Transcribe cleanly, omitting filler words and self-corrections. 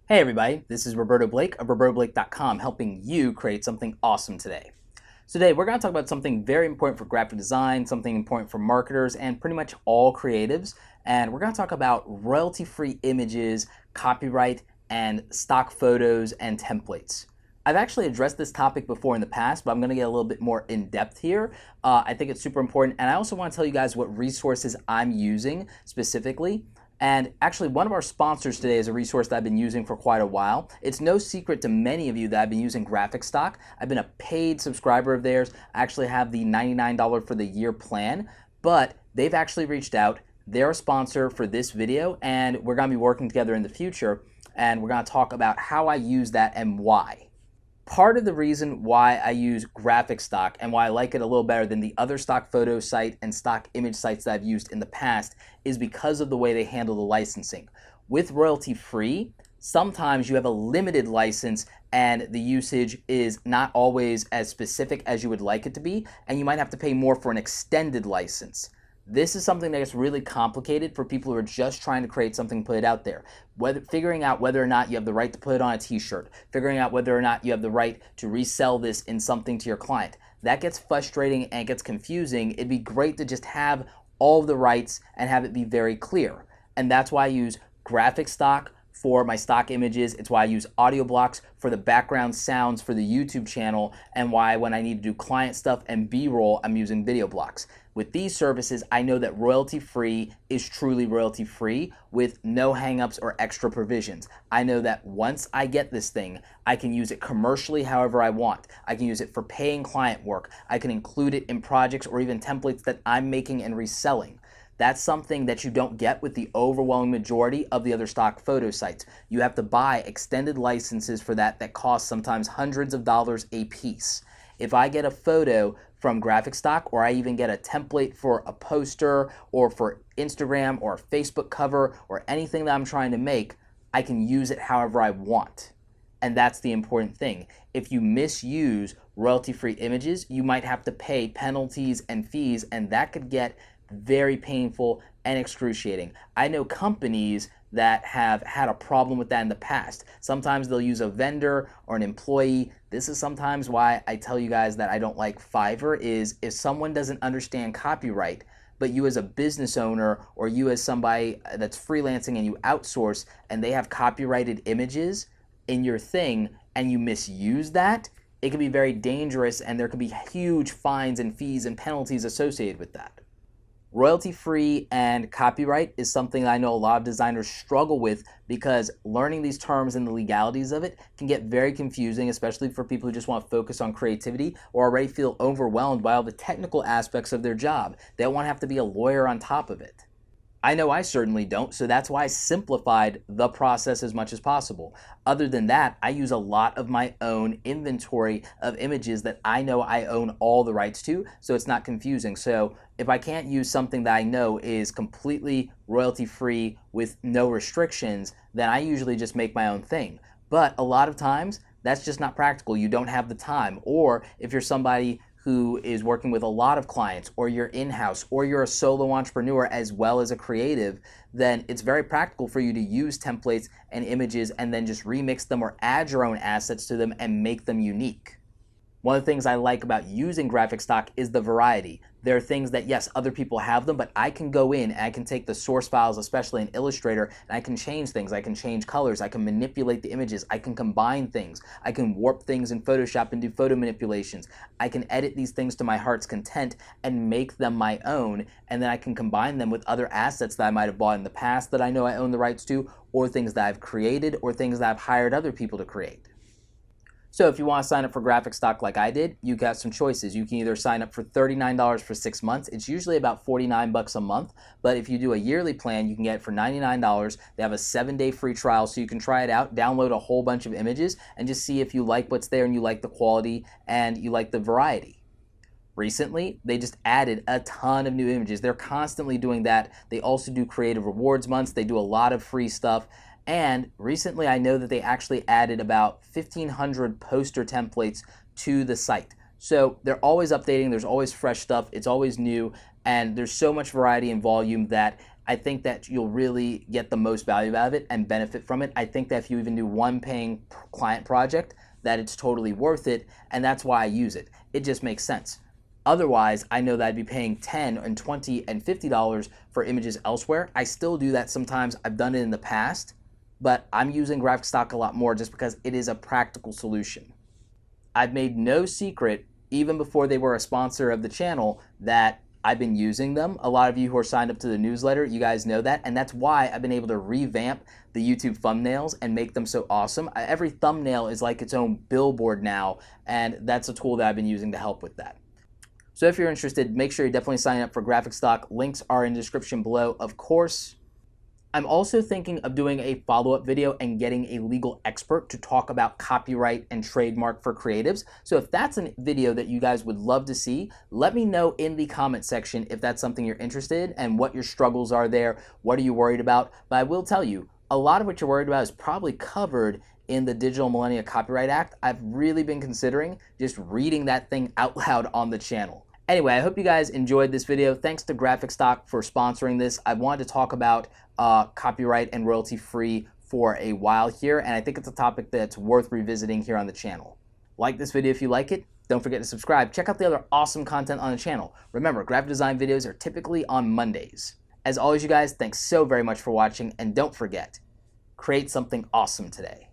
Hey everybody, this is Roberto Blake of robertoblake.com, helping you create something awesome today. So today we're going to talk about something very important for graphic design, something important for marketers, and pretty much all creatives. And we're going to talk about royalty-free images, copyright, and stock photos and templates. I've actually addressed this topic before in the past, but I'm going to get a little bit more in depth here. I think it's super important, and I also want to tell you guys what resources I'm using specifically. And actually, one of our sponsors today is a resource that I've been using for quite a while. It's no secret to many of you that I've been using Graphicstock. I've been a paid subscriber of theirs. I actually have the $99 for the year plan, but they've actually reached out. They're a sponsor for this video, and we're going to be working together in the future, and we're going to talk about how I use that and why. Part of the reason why I use Graphicstock and why I like it a little better than the other stock photo site and stock image sites that I've used in the past is because of the way they handle the licensing. With royalty free, sometimes you have a limited license and the usage is not always as specific as you would like it to be, and you might have to pay more for an extended license. This is something that gets really complicated for people who are just trying to create something, put it out there. Figuring out whether or not you have the right to put it on a t-shirt, figuring out whether or not you have the right to resell this in something to your client. That gets frustrating and gets confusing. It'd be great to just have all of the rights and have it be very clear. And that's why I use Graphicstock for my stock images. It's why I use Audio Blocks for the background sounds for the YouTube channel, and why when I need to do client stuff and B-roll, I'm using Video Blocks. With these services, I know that royalty-free is truly royalty-free with no hangups or extra provisions. I know that once I get this thing, I can use it commercially however I want. I can use it for paying client work. I can include it in projects or even templates that I'm making and reselling. That's something that you don't get with the overwhelming majority of the other stock photo sites. You have to buy extended licenses for that cost sometimes hundreds of dollars a piece. If I get a photo from Graphicstock, or I even get a template for a poster or for Instagram or a Facebook cover or anything that I'm trying to make, I can use it however I want. And that's the important thing. If you misuse royalty-free images, you might have to pay penalties and fees, and that could get very painful and excruciating. I know companies that have had a problem with that in the past. Sometimes they'll use a vendor or an employee. This is sometimes why I tell you guys that I don't like Fiverr, is if someone doesn't understand copyright, but you as a business owner or you as somebody that's freelancing and you outsource and they have copyrighted images in your thing and you misuse that, it can be very dangerous and there can be huge fines and fees and penalties associated with that. Royalty-free and copyright is something that I know a lot of designers struggle with, because learning these terms and the legalities of it can get very confusing, especially for people who just want to focus on creativity or already feel overwhelmed by all the technical aspects of their job. They don't want to have to be a lawyer on top of it. I know I certainly don't, so that's why I simplified the process as much as possible. Other than that, I use a lot of my own inventory of images that I know I own all the rights to, so it's not confusing. So if I can't use something that I know is completely royalty-free with no restrictions, then I usually just make my own thing. But a lot of times, that's just not practical. You don't have the time. Or if you're somebody who is working with a lot of clients, or you're in-house, or you're a solo entrepreneur as well as a creative, then it's very practical for you to use templates and images and then just remix them or add your own assets to them and make them unique. One of the things I like about using Graphicstock is the variety. There are things that, yes, other people have them, but I can go in and I can take the source files, especially in Illustrator, and I can change things. I can change colors. I can manipulate the images. I can combine things. I can warp things in Photoshop and do photo manipulations. I can edit these things to my heart's content and make them my own, and then I can combine them with other assets that I might have bought in the past that I know I own the rights to, or things that I've created, or things that I've hired other people to create. So if you want to sign up for Graphicstock like I did, you got some choices. You can either sign up for $39 for 6 months. It's usually about 49 bucks a month, but if you do a yearly plan, you can get it for $99. They have a 7-day free trial, so you can try it out, download a whole bunch of images, and just see if you like what's there and you like the quality and you like the variety. Recently, they just added a ton of new images. They're constantly doing that. They also do creative rewards months. They do a lot of free stuff. And recently, I know that they actually added about 1,500 poster templates to the site. So they're always updating. There's always fresh stuff. It's always new. And there's so much variety and volume that I think that you'll really get the most value out of it and benefit from it. I think that if you even do one paying client project, that it's totally worth it, and that's why I use it. It just makes sense. Otherwise, I know that I'd be paying $10 and $20 and $50 for images elsewhere. I still do that sometimes. I've done it in the past, but I'm using Graphicstock a lot more just because it is a practical solution. I've made no secret, even before they were a sponsor of the channel, that I've been using them. A lot of you who are signed up to the newsletter, you guys know that, and that's why I've been able to revamp the YouTube thumbnails and make them so awesome. Every thumbnail is like its own billboard now, and that's a tool that I've been using to help with that. So if you're interested, make sure you definitely sign up for Graphicstock. Links are in the description below, of course. I'm also thinking of doing a follow-up video and getting a legal expert to talk about copyright and trademark for creatives. So if that's a video that you guys would love to see, let me know in the comment section if that's something you're interested in and what your struggles are there, what are you worried about. But I will tell you, a lot of what you're worried about is probably covered in the Digital Millennia Copyright Act. I've really been considering just reading that thing out loud on the channel. Anyway, I hope you guys enjoyed this video. Thanks to Graphicstock for sponsoring this. I wanted to talk about copyright and royalty-free for a while here, and I think it's a topic that's worth revisiting here on the channel. Like this video if you like it. Don't forget to subscribe. Check out the other awesome content on the channel. Remember, graphic design videos are typically on Mondays. As always, you guys, thanks so very much for watching, and don't forget, create something awesome today.